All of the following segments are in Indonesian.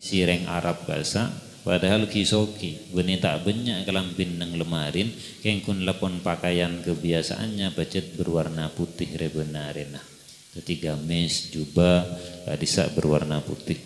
sireng Arab bahasa padahal kisoki beni tak banyak kelampin nang lemarin kengkun lapon pakaian kebiasaannya bacet berwarna putih rebenarena ketiga gamis jubah kadisa berwarna putih.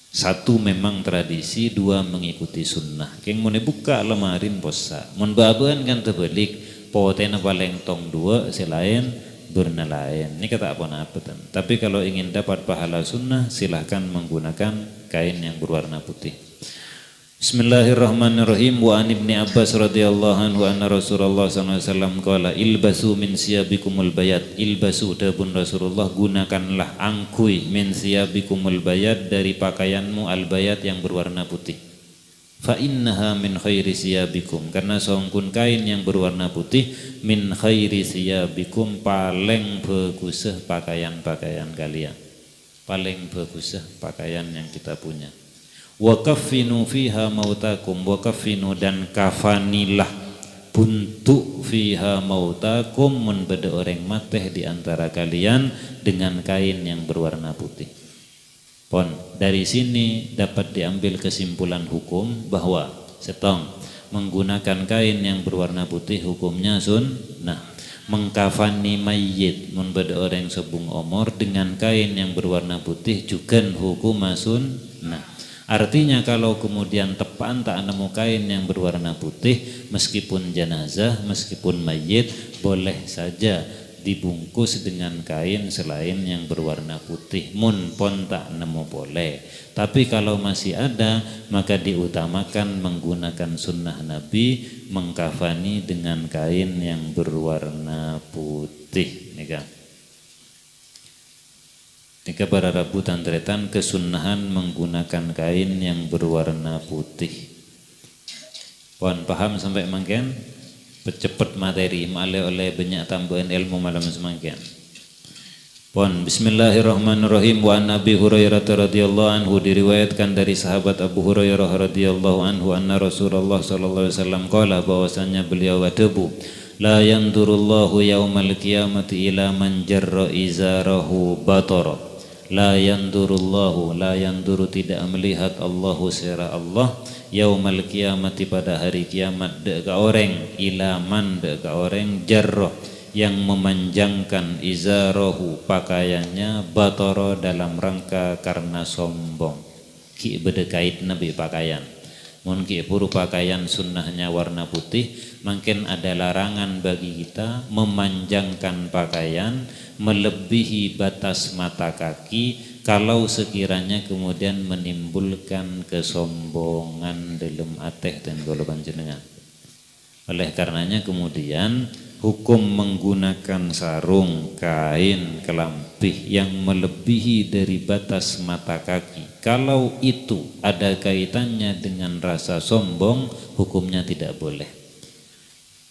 Satu memang tradisi, dua mengikuti sunnah. Keng mau buka lemarin posa mun babean kan terbalik potena paling tong dua selain bernelayan ini kata apa tapi kalau ingin dapat pahala sunnah silahkan menggunakan kain yang berwarna putih. Bismillahirrahmanirrahim. Wa an ibni Abbas radhiyallahu anhu anna Rasulullah sallallahu alaihi wasallam qala ilbasu min siyabikumul bayat. Ilbasu dabun Rasulullah gunakanlah angkui min siyabikumul bayat dari pakaianmu al bayat yang berwarna putih. Fa innaha min khairi siyabikum karena songkun kain yang berwarna putih min khairi siyabikum paling bagusah pakaian-pakaian kalian. Paling bagusah pakaian yang kita punya. Wa kaffinu fiha mautakum wa kaffinu dan kafanilah buntu fiha mautakum mun beda orang mateh di antara kalian dengan kain yang berwarna putih. Pon dari sini dapat diambil kesimpulan hukum bahwa setong menggunakan kain yang berwarna putih hukumnya sunnah. Mengkafani mayyit mun beda orang sebung omor dengan kain yang berwarna putih juga hukum sunnah. Artinya kalau kemudian tepan tak nemu kain yang berwarna putih meskipun jenazah, meskipun mayit boleh saja dibungkus dengan kain selain yang berwarna putih. Mun pon tak nemu boleh. Tapi kalau masih ada maka diutamakan menggunakan sunnah Nabi mengkafani dengan kain yang berwarna putih. Nika para rabu tantretan kesunahan menggunakan kain yang berwarna putih. Pohon paham sampai mangken? Percepat materi male oleh banyak tambahan ilmu malam semangken. Pohon Bismillahirrahmanirrahim. Wa an Abi Hurairah radhiyallahu anhu diriwayatkan dari sahabat Abu Hurairah radhiyallahu anhu anna Rasulullah sallallahu alaihi wasallam qala bahwasanya beliau adabu la yandurullahu yaumal qiyamati ila man jarra izarahu batara. La yandurullahu, la yanduru tidak melihat Allahu secara Allah yaumal kiamati pada hari kiamat deka orang ilaman deka orang jarroh yang memanjangkan izarahu pakaiannya batoro dalam rangka karena sombong. Ki bedekait nabi pakaian mun ki puru pakaian sunnahnya warna putih makin ada larangan bagi kita memanjangkan pakaian melebihi batas mata kaki kalau sekiranya kemudian menimbulkan kesombongan dalam ateh dan golongan jenengan. Oleh karenanya kemudian hukum menggunakan sarung, kain, kelampih yang melebihi dari batas mata kaki kalau itu ada kaitannya dengan rasa sombong hukumnya tidak boleh.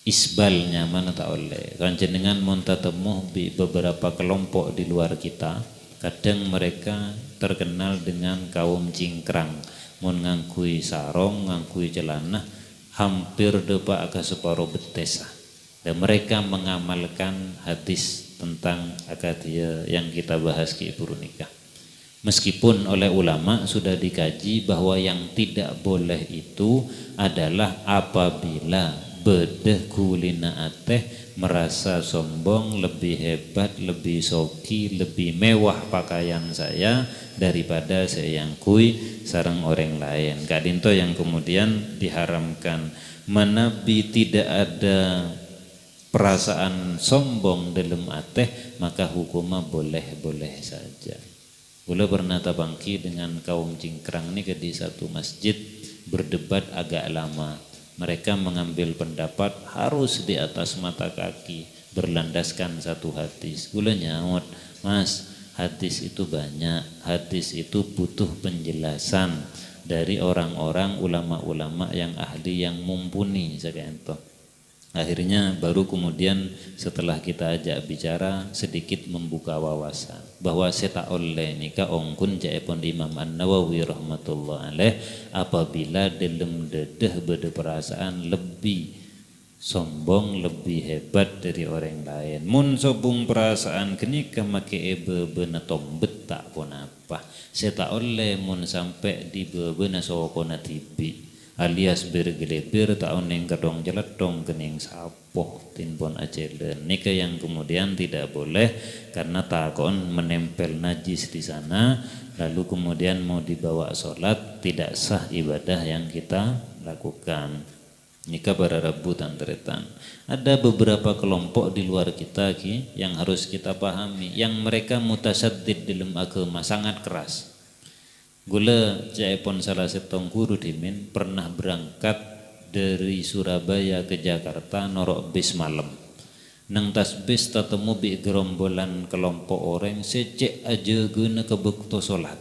Isbalnya mana tak oleh. Kan jenengan monta temuh di beberapa kelompok di luar kita, kadang mereka terkenal dengan kaum cingkrang, mun ngangkui sarong, ngangkui celana, hampir depa agak separuh betesa. Dan mereka mengamalkan hadis tentang akad yang kita bahas ki puru nikah. Meskipun oleh ulama sudah dikaji bahwa yang tidak boleh itu adalah apabila bedeh kulina ateh merasa sombong, lebih hebat, lebih soki, lebih mewah pakaian saya daripada saya yang kui sarang orang lain. Kadinto yang kemudian diharamkan. Menabi tidak ada perasaan sombong dalam ateh maka hukumnya boleh-boleh saja. Boleh pernah tabangki dengan kaum cingkrang ini di satu masjid berdebat agak lama. Mereka mengambil pendapat harus di atas mata kaki berlandaskan satu hadis. Gula nyaut, mas, hadis itu banyak, hadis itu butuh penjelasan dari orang-orang ulama-ulama yang ahli yang mumpuni. Akhirnya baru kemudian setelah kita ajak bicara sedikit membuka wawasan bahwa seta oleh nikah ongkun jaepon Imam An-Nawawi rahmatullah alaih apabila dalam dedeh beda perasaan lebih sombong lebih hebat dari orang lain. Mun sobung perasaan kenika make bebena tombet tak pun apa. Saya tak oleh mun sampai di bebena sokona tibi alias bergeleber tak oneng kedong jeletong kening sapoh tinpon acelen. Nika yang kemudian tidak boleh karena takon menempel najis di sana lalu kemudian mau dibawa sholat tidak sah ibadah yang kita lakukan. Nika para Rabu Tantretan. Ada beberapa kelompok di luar kita ki yang harus kita pahami, yang mereka mutasaddid dalam agama sangat keras. Gula jaipon salah setong guru dimin pernah berangkat dari Surabaya ke Jakarta norok bis malam. Nang tas bis tatemu bi gerombolan kelompok orang secek aja guna kebekto solat.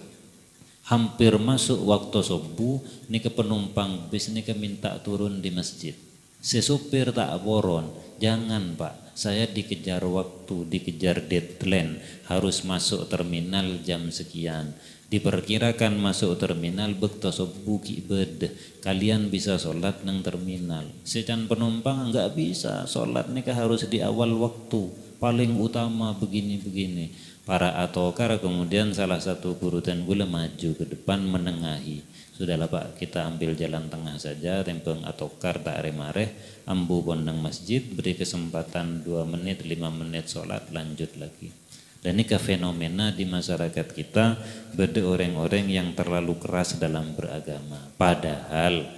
Hampir masuk waktu subuh, nika penumpang bis nika minta turun di masjid. Si supir tak boron, jangan Pak, saya dikejar waktu, dikejar deadline, harus masuk terminal jam sekian. Diperkirakan masuk terminal bekto subuh kibed, kalian bisa sholat nang terminal. Secan penumpang enggak bisa, sholat nika harus di awal waktu, paling utama begini-begini. Para atokar kemudian salah satu kurutan gula maju ke depan menengahi. Sudahlah Pak, kita ambil jalan tengah saja, tempeng atokar tak remareh, ambu pondang masjid, beri kesempatan 2 menit, 5 menit sholat, lanjut lagi. Dan ini fenomena di masyarakat kita, beda orang-orang yang terlalu keras dalam beragama. Padahal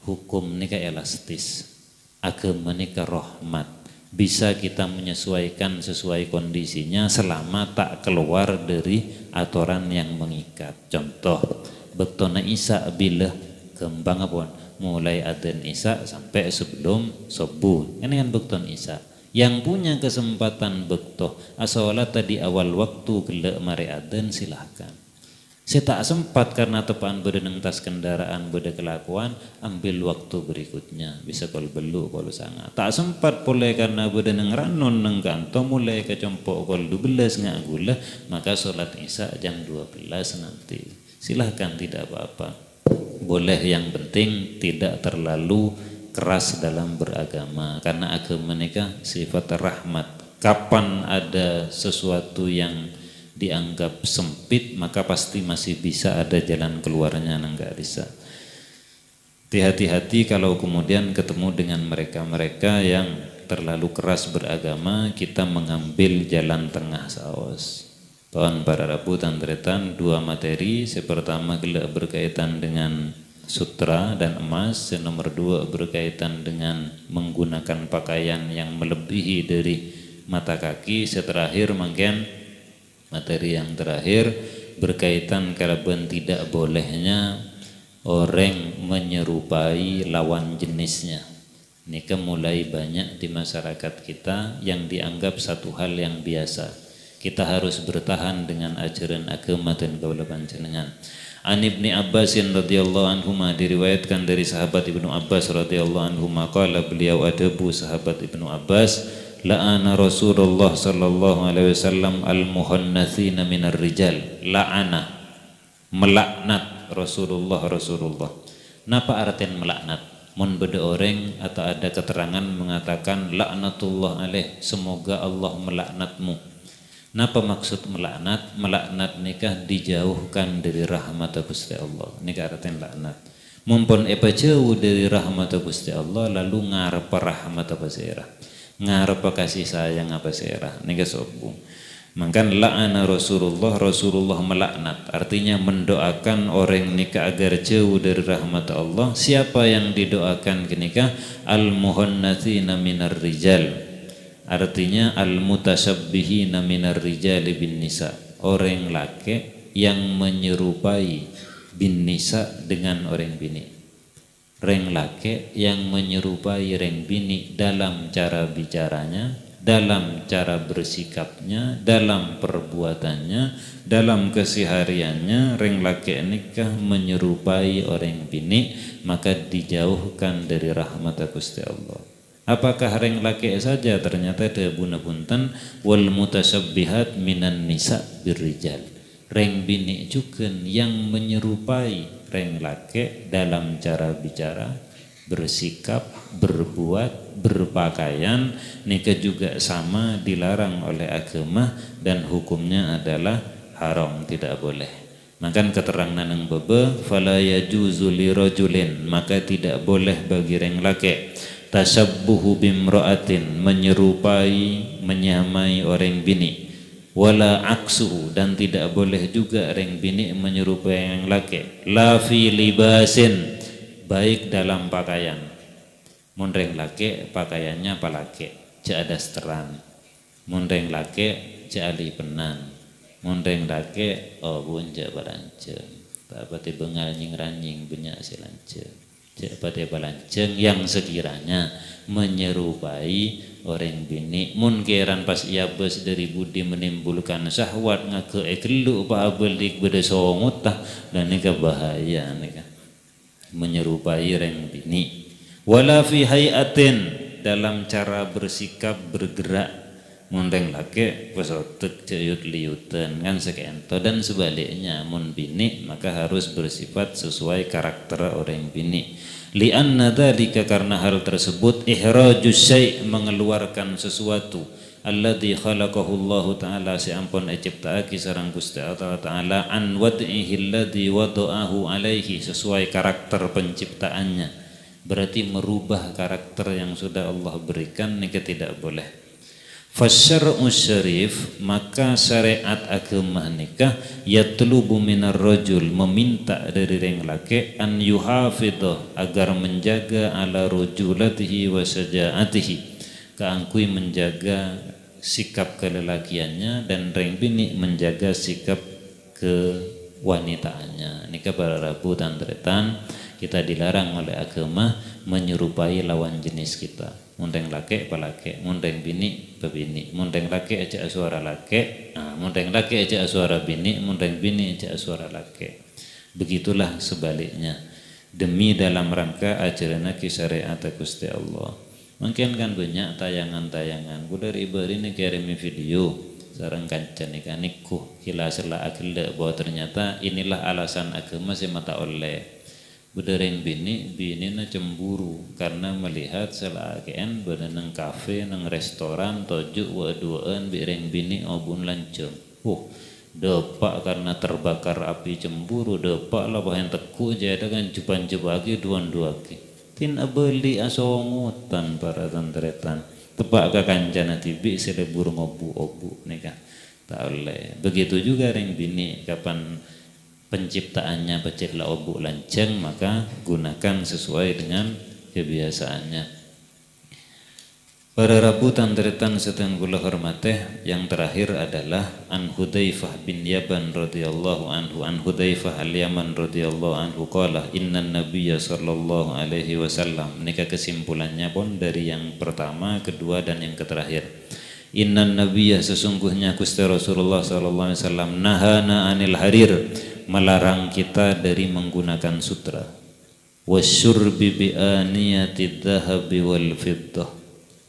hukum nikah elastis, agama nikah rahmat. Bisa kita menyesuaikan sesuai kondisinya selama tak keluar dari aturan yang mengikat. Contoh, bektona Isa bila kembang apun mulai adzan Isa sampai sebelum subuh. Ini kan bekton Isa. Yang punya kesempatan bektoh asolat tadi awal waktu gelak mari adzan silahkan. Saya tak sempat karena tepaan bedeneng tas kendaraan beda kelakuan, ambil waktu berikutnya bisa kol belu kol sangat. Tak sempat boleh karena bedeneng ranon neng kanto mulai ke compok kol 12 ngak gula, maka sholat isya jam 12 nanti. Silahkan tidak apa-apa. Boleh, yang penting tidak terlalu keras dalam beragama karena agama nikah sifat rahmat. Kapan ada sesuatu yang dianggap sempit maka pasti masih bisa ada jalan keluarnya, enggak bisa. Hati-hati kalau kemudian ketemu dengan mereka-mereka yang terlalu keras beragama, kita mengambil jalan tengah saos. Tuan para Rabu Tantretan, 2 materi. Yang pertama berkaitan dengan sutra dan emas, yang nomor 2 berkaitan dengan menggunakan pakaian yang melebihi dari mata kaki. Terakhir mungkin materi yang terakhir berkaitan kalaban tidak bolehnya orang menyerupai lawan jenisnya. Ini mulai banyak di masyarakat kita yang dianggap satu hal yang biasa. Kita harus bertahan dengan ajaran agama dan kaula panjenengan. An Ibni Abbas radhiyallahu anhu diriwayatkan dari sahabat Ibnu Abbas radhiyallahu anhu qala, beliau adabu sahabat Ibnu Abbas, la'ana Rasulullah sallallahu alaihi wasallam al-muhannatsina minar rijal. La'ana, melaknat Rasulullah. Napa artian melaknat? Mun beda orang atau ada keterangan mengatakan laknatullah alaih, semoga Allah melaknatmu. Napa maksud melaknat? Melaknat nikah dijauhkan dari rahmat Gusti Allah. Nikah artian laknat. Mumpun jauh dari rahmat Gusti Allah lalu ngarep rahmat Gusti ngarep kasih sayang apa serah nika sobu. Maka la'ana Rasulullah melaknat, artinya mendoakan orang nikah agar jauh dari rahmat Allah. Siapa yang didoakan kenikah? Al-muhannatsina minar rijal, artinya al-mutasyabbihina minar rijal bin nisa, orang laki yang menyerupai bin nisa dengan orang bini. Reng laki yang menyerupai reng bini dalam cara bicaranya, dalam cara bersikapnya, dalam perbuatannya, dalam kesehariannya. Reng laki nikah menyerupai orang bini, maka dijauhkan dari rahmat Gusti Allah. Apakah reng laki saja? Ternyata ada buna punten wal mutasabbihat minan nisa birrijal. Reng bini juga yang menyerupai reng laki dalam cara bicara, bersikap, berbuat, berpakaian nikah juga sama dilarang oleh agama dan hukumnya adalah haram, tidak boleh. Makan keterangan yang bebe fala yajuzu lirajulin, maka tidak boleh bagi reng laki tasabbuhu bimra'atin, menyerupai menyamai orang bini, wala aksu, dan tidak boleh juga reng bini menyerupai yang laki, la fi libasin, baik dalam pakaian. Mun reng laki pakaiannya apa laki cak ada steran, mun reng laki cak ali penan, mun reng laki oh bunja balanceng, tak pati bengal nying ranjing banyak silanceng, cak pati balanceng yang sekiranya menyerupai orang bini. Mun keran pas ia bes dari budi menimbulkan syahwat ngake ekelu pa belik beda songut tah, dan nikah bahaya nikah menyerupai reng bini. Wala fi hayatin, dalam cara bersikap bergerak, mun reng laki pesotek ceyut liutan kan sekento, dan sebaliknya mun bini maka harus bersifat sesuai karakter orang bini. Li'anna dzalika, karena hal tersebut, ihrajus syai', mengeluarkan sesuatu, alladzi khalaqahu Allah taala, sampun ciptaake sareng Gusti Allah taala, an wad'ihi alladzi wada'ahu alaihi, sesuai karakter penciptaannya, berarti merubah karakter yang sudah Allah berikan, nikah tidak boleh. Fasyar'u syarif, maka syariat agama nikah, yatlubu minar rajul, meminta dari reng laki, an yuhafidhu, agar menjaga ala rujulatihi wa syaja'atihi, keangkui menjaga sikap kelelakiannya, dan reng bini menjaga sikap kewanitaannya. Nikah para rabu tantretan, kita dilarang oleh agama menyerupai lawan jenis kita. Mundeng laki palake, mundeng bini pebini, mundeng laki aja suara laki, mundeng laki aja suara bini, mundeng bini aja suara laki. Begitulah sebaliknya, demi dalam rangka ajaran syariat Gusti Allah. Mungkin kan banyak tayangan-tayangan, kuda ribari ini kirimi video sareng kancan ikan nikuh hilaslah akilda, bahwa ternyata inilah alasan agama si mata oleh Budereng bini na cemburu karena melihat selakian berenang kafe, nang restoran, tojuk waduaan bireng bini obun lanceng. Depak karena terbakar api cemburu, depak lah bahan teku jadi kan jupan-jubagi duan-duaki. Tin abeli asongutan para tantretan. Tepak ke kancana tibi selebur ngobu-obu nikah. Tak oleh. Begitu juga reng bini kapan penciptaannya becetlah obuk lanceng, maka gunakan sesuai dengan kebiasaannya. Para rabu tantretan sedang kula hormateh, yang terakhir adalah an Hudzaifah bin Yaman radhiyallahu anhu, an Hudzaifah al-Yaman radhiyallahu anhu qala innan nabiyya sallallahu alaihi wasallam. Nikah kesimpulannya pun dari yang pertama, kedua dan yang terakhir. Innan nabiyya, sesungguhnya Gusti Rasulullah sallallahu alaihi wasallam, nahana anil harir, melarang kita dari menggunakan sutra, wasyurbi bi aniyati dhahabi wal fiddah,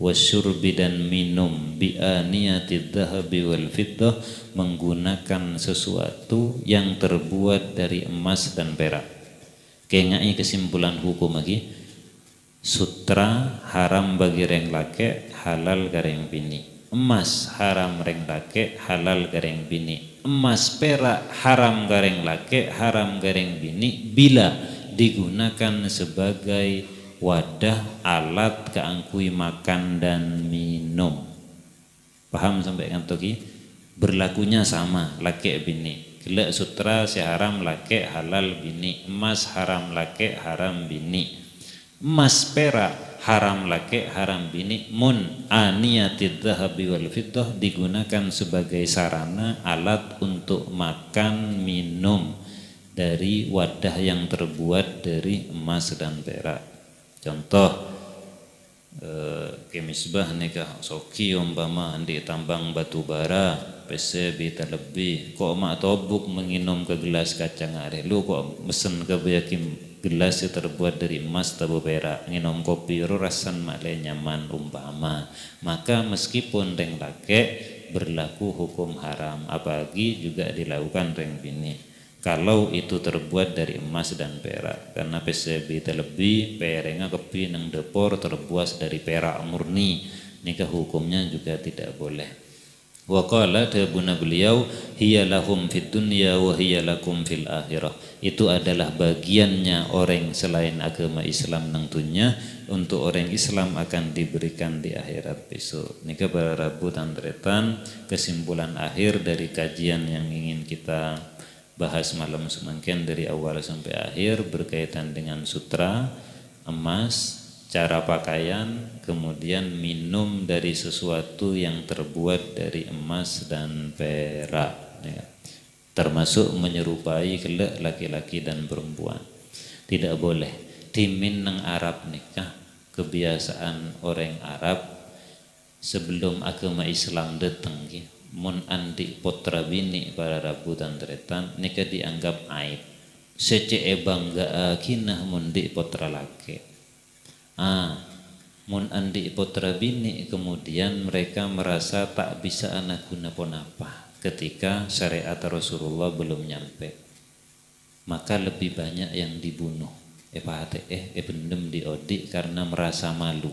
wasyurbi dan minum bi aniyati dhahabi wal fiddah, menggunakan sesuatu yang terbuat dari emas dan perak. Kengai kesimpulan hukum lagi, sutra haram bagi reng laki, halal gareng bini. Emas haram reng laki, halal gareng bini. Emas perak haram gareng laki, haram gareng bini bila digunakan sebagai wadah alat keangkui makan dan minum. Paham sampai kan toki? Berlakunya sama laki bini. Gelak sutra si haram laki, halal bini. Emas haram laki, haram bini. Emas perak haram laki, haram bini. Mun aniyatid dhahabi wal fiddah, digunakan sebagai sarana alat untuk makan minum dari wadah yang terbuat dari emas dan perak. Contoh kemisbah nikah soki umpama di tambang batu bara PCB terlebih, kok mak tobuk menginum ke gelas kacang are, lu kok mesen ke yakin gelas yang terbuat dari emas atau perak, nginum kopi rasan makle nyaman umpama, maka meskipun reng laki berlaku hukum haram, apalagi juga dilakukan reng bini. kalau itu terbuat dari emas dan perak, karena PCB terlebih perenga kepi nang depor terbuat dari perak murni, nikah hukumnya juga tidak boleh. Wa qala dabuna beliau hiya lahum fid dunya wa hiya lakum fil akhirah. Itu adalah bagiannya orang selain agama Islam nang dunya, untuk orang Islam akan diberikan di akhirat besok. Nika para Rabu tantretan kesimpulan akhir dari kajian yang ingin kita bahas malam semangkin dari awal sampai akhir berkaitan dengan sutra, emas, cara pakaian, kemudian minum dari sesuatu yang terbuat dari emas dan perak, ya. Termasuk menyerupai kelak laki-laki dan perempuan. Tidak boleh. Dimin nang Arab nikah, kebiasaan orang Arab sebelum agama Islam datang, ya. Mun andi potra bini para Rabu tantretan nikah dianggap aib. Secee bangga kinah mundi potra laki. Mun andi potra bini kemudian mereka merasa tak bisa anak guna pun apa ketika syariat Rasulullah belum nyampe, maka lebih banyak yang dibunuh bendem diodi karena merasa malu.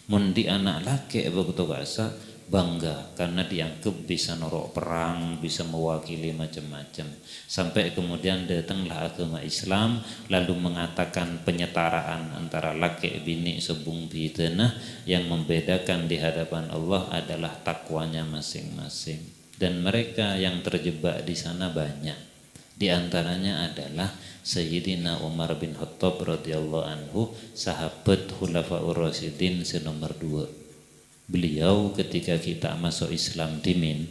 Mun di anak laki begitu bahasa bangga karena dianggap bisa norok perang, bisa mewakili macam-macam. Sampai kemudian datanglah agama Islam lalu mengatakan penyetaraan antara laki bini sebung bidana, yang membedakan di hadapan Allah adalah takwanya masing-masing. Dan mereka yang terjebak di sana banyak. Di antaranya adalah Sayyidina Umar bin Khattab radhiyallahu anhu, sahabat Khulafaur Rasyidin senomor 2. Beliau ketika kita masuk Islam dimin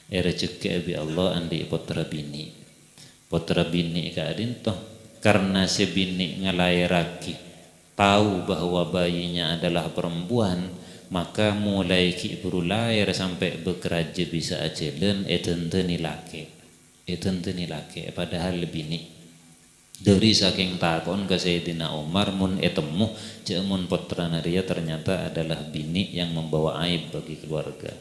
rezeki abi Allah andi potra bini kaadin toh karena si bini ngelairaki tahu bahwa bayinya adalah perempuan, maka mulai ki berulair sampai bekerja bisa ajelen etenteni laki padahal bini. Dari saking takon ke Sayyidina Umar mun etemu cemun putra naria ternyata adalah bini yang membawa aib bagi keluarga.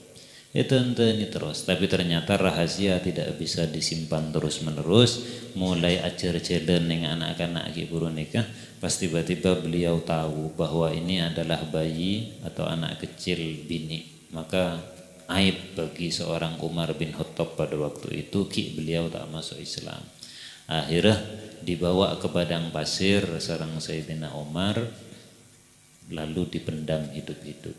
Ini terus, tapi ternyata rahasia tidak bisa disimpan terus menerus. Mulai ajar jalan dengan anak-anak kiburu nikah, pas tiba-tiba beliau tahu bahwa ini adalah bayi atau anak kecil bini, maka aib bagi seorang Umar bin Khattab pada waktu itu beliau tak masuk Islam. Akhirnya dibawa ke padang pasir sareng Sayyidina Umar lalu dipendam hidup-hidup.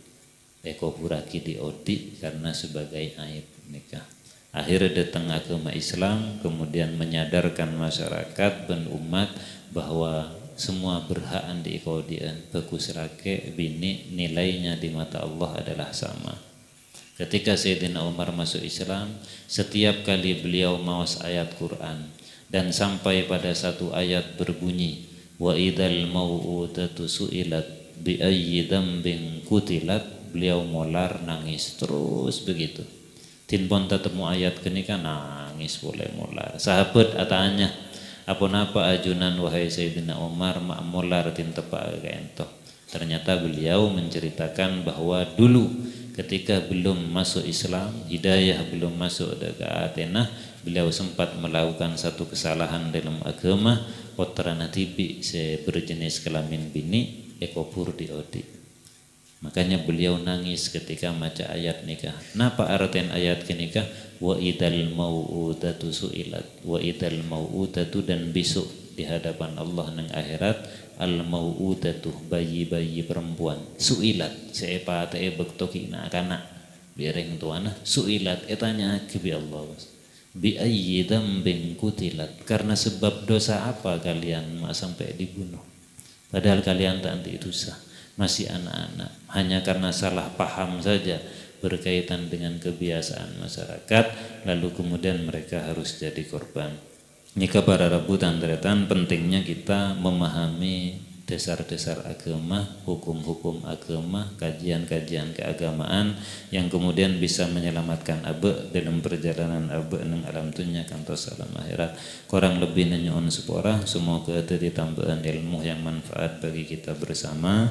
Eko buraki diodi karena sebagai aib nikah. Akhirnya datang agama Islam kemudian menyadarkan masyarakat dan umat bahwa semua berhak andi ikodian bagus rake bini nilainya di mata Allah adalah sama. Ketika Sayyidina Umar masuk Islam, setiap kali beliau mawas ayat Quran dan sampai pada satu ayat berbunyi wa idzal mau'udatu su'ilat bi ayyi dzambin qutilat, beliau molar nangis terus begitu. Tinpon tetemu ayat kenika nangis boleh molar. Sahabat atanya apa ajunan wahai Sayyidina Umar mak molar tin tepak kaento. Ternyata beliau menceritakan bahwa dulu ketika belum masuk Islam, hidayah belum masuk ke Athena, beliau sempat melakukan satu kesalahan dalam agama, potra natibi berjenis kelamin bini ekobur diodi. Makanya beliau nangis ketika baca ayat nikah. Napa artian ayat nikah? Wa idal mau'udatu su'ilat. Wa idal mau'udatu, dan besok di hadapan Allah nang akhirat al mau'udatu, bayi-bayi perempuan su'ilat seepa te bektoki na kana bireng tuana su'ilat etanya kibi Allah bi ayyi dzambin qutilat, karena sebab dosa apa kalian sampai dibunuh padahal kalian tak anti dosa, masih anak-anak, hanya karena salah paham saja berkaitan dengan kebiasaan masyarakat lalu kemudian mereka harus jadi korban. Jika para Rabu tantretan pentingnya kita memahami dasar-dasar agama, hukum-hukum agama, kajian-kajian keagamaan yang kemudian bisa menyelamatkan abe dalam perjalanan abe nang alam dunya kantos alam akhirat. Kurang lebih nanyuun sepora, semoga ada tambahan ilmu yang manfaat bagi kita bersama.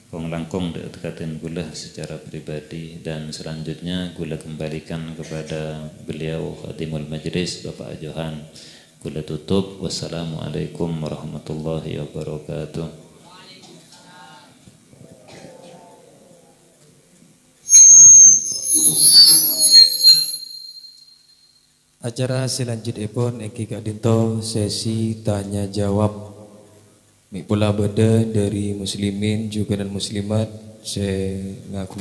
Kong langkong dekatin gula secara pribadi, dan selanjutnya gula kembalikan kepada beliau Khadimul Majlis Bapak Johan. Kula tutup. Wassalamualaikum warahmatullahi wabarakatuh. Acara selanjutipun iki kadinto sesi tanya jawab. Mik pula beda dari muslimin juga dan muslimat. Saya ngaku